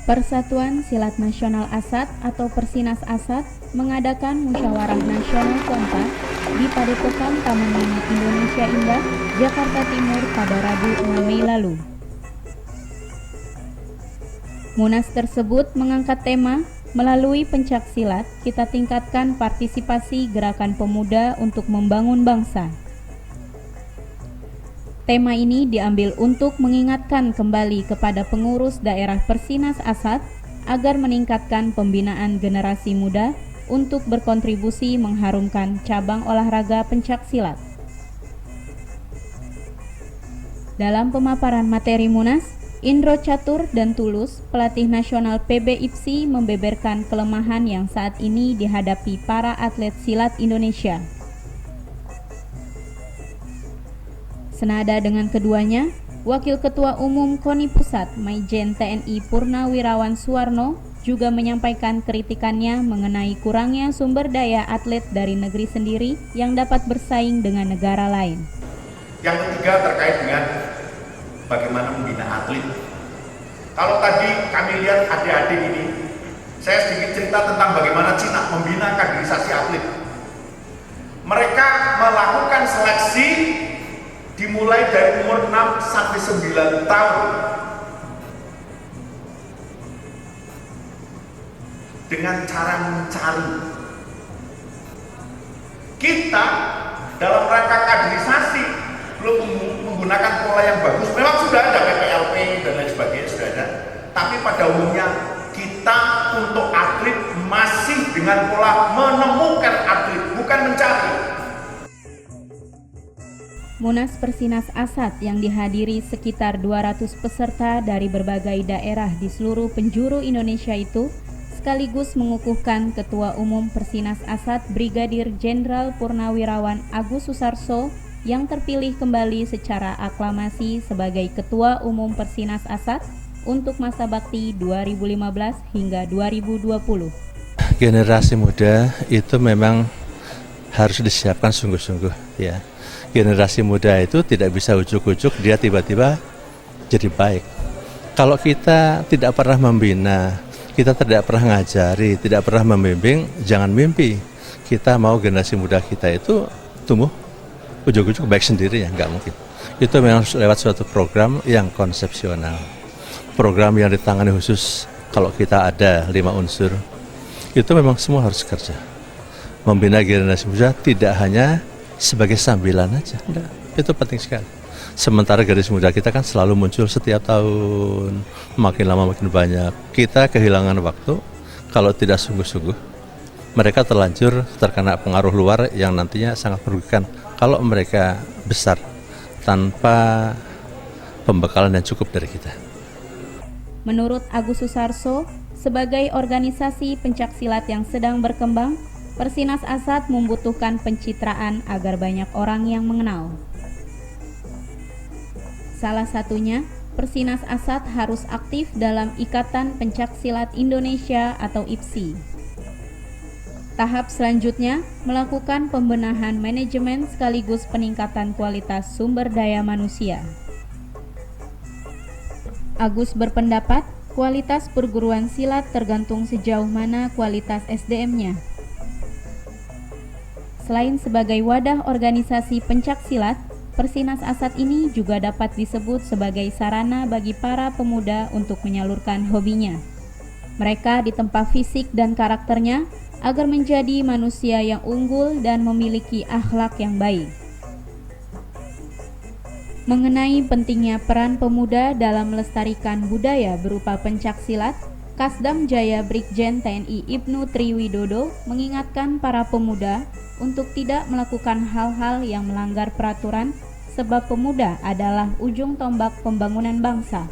Persatuan Silat Nasional Asat atau Persinas Asat mengadakan musyawarah nasional keempat di Padepokan Taman Mini Indonesia Indah, Jakarta Timur pada Rabu 6 Mei lalu. Munas tersebut mengangkat tema melalui pencak silat kita tingkatkan partisipasi gerakan pemuda untuk membangun bangsa. Tema ini diambil untuk mengingatkan kembali kepada pengurus daerah Persinas Asat agar meningkatkan pembinaan generasi muda untuk berkontribusi mengharumkan cabang olahraga pencak silat. Dalam pemaparan materi Munas, Indro Catur dan Tulus, pelatih nasional PB IPSI, membeberkan kelemahan yang saat ini dihadapi para atlet silat Indonesia. Senada dengan keduanya, Wakil Ketua Umum KONI Pusat Maijen TNI Purnawirawan Suwarno juga menyampaikan kritikannya mengenai kurangnya sumber daya atlet dari negeri sendiri yang dapat bersaing dengan negara lain. Yang ketiga terkait dengan bagaimana membina atlet. Kalau tadi kami lihat adik-adik ini, saya sedikit cerita tentang bagaimana Cina membina kaderisasi atlet. Mereka melakukan seleksi dimulai dari umur 6 sampai 9 tahun dengan cara mencari. Kita dalam rangka kaderisasi belum menggunakan pola yang bagus. Memang sudah ada PPLP dan lain sebagainya, sudah ada. Tapi pada umumnya kita untuk atlet masih dengan pola menemukan atlet, bukan mencari. Munas Persinas Asat yang dihadiri sekitar 200 peserta dari berbagai daerah di seluruh penjuru Indonesia itu sekaligus mengukuhkan Ketua Umum Persinas Asat Brigadir Jenderal Purnawirawan Agus Susarso yang terpilih kembali secara aklamasi sebagai Ketua Umum Persinas Asat untuk masa bakti 2015 hingga 2020. Generasi muda itu memang harus disiapkan sungguh-sungguh ya. Generasi muda itu tidak bisa ujuk-ujuk dia tiba-tiba jadi baik. Kalau kita tidak pernah membina, kita tidak pernah ngajari, tidak pernah membimbing, jangan mimpi kita mau generasi muda kita itu tumbuh ujuk-ujuk baik sendiri, ya nggak mungkin. Itu memang lewat suatu program yang konsepsional, program yang ditangani khusus. Kalau kita ada 5 unsur, itu memang semua harus kerja. Membina generasi muda tidak hanya sebagai sambilan aja, enggak. Itu penting sekali. Sementara generasi muda kita kan selalu muncul setiap tahun, makin lama makin banyak. Kita kehilangan waktu kalau tidak sungguh-sungguh. Mereka terlanjur terkena pengaruh luar yang nantinya sangat merugikan kalau mereka besar tanpa pembekalan yang cukup dari kita. Menurut Agus Susarso, sebagai organisasi pencak silat yang sedang berkembang, Persinas Asat membutuhkan pencitraan agar banyak orang yang mengenal. Salah satunya, Persinas Asat harus aktif dalam Ikatan Pencak Silat Indonesia atau IPSI. Tahap selanjutnya, melakukan pembenahan manajemen sekaligus peningkatan kualitas sumber daya manusia. Agus berpendapat, kualitas perguruan silat tergantung sejauh mana kualitas SDM-nya. Selain sebagai wadah organisasi pencak silat, Persinas Asat ini juga dapat disebut sebagai sarana bagi para pemuda untuk menyalurkan hobinya. Mereka ditempa fisik dan karakternya agar menjadi manusia yang unggul dan memiliki akhlak yang baik. Mengenai pentingnya peran pemuda dalam melestarikan budaya berupa pencak silat, Kasdam Jaya Brigjen TNI Ibnu Triwidodo mengingatkan para pemuda untuk tidak melakukan hal-hal yang melanggar peraturan sebab pemuda adalah ujung tombak pembangunan bangsa.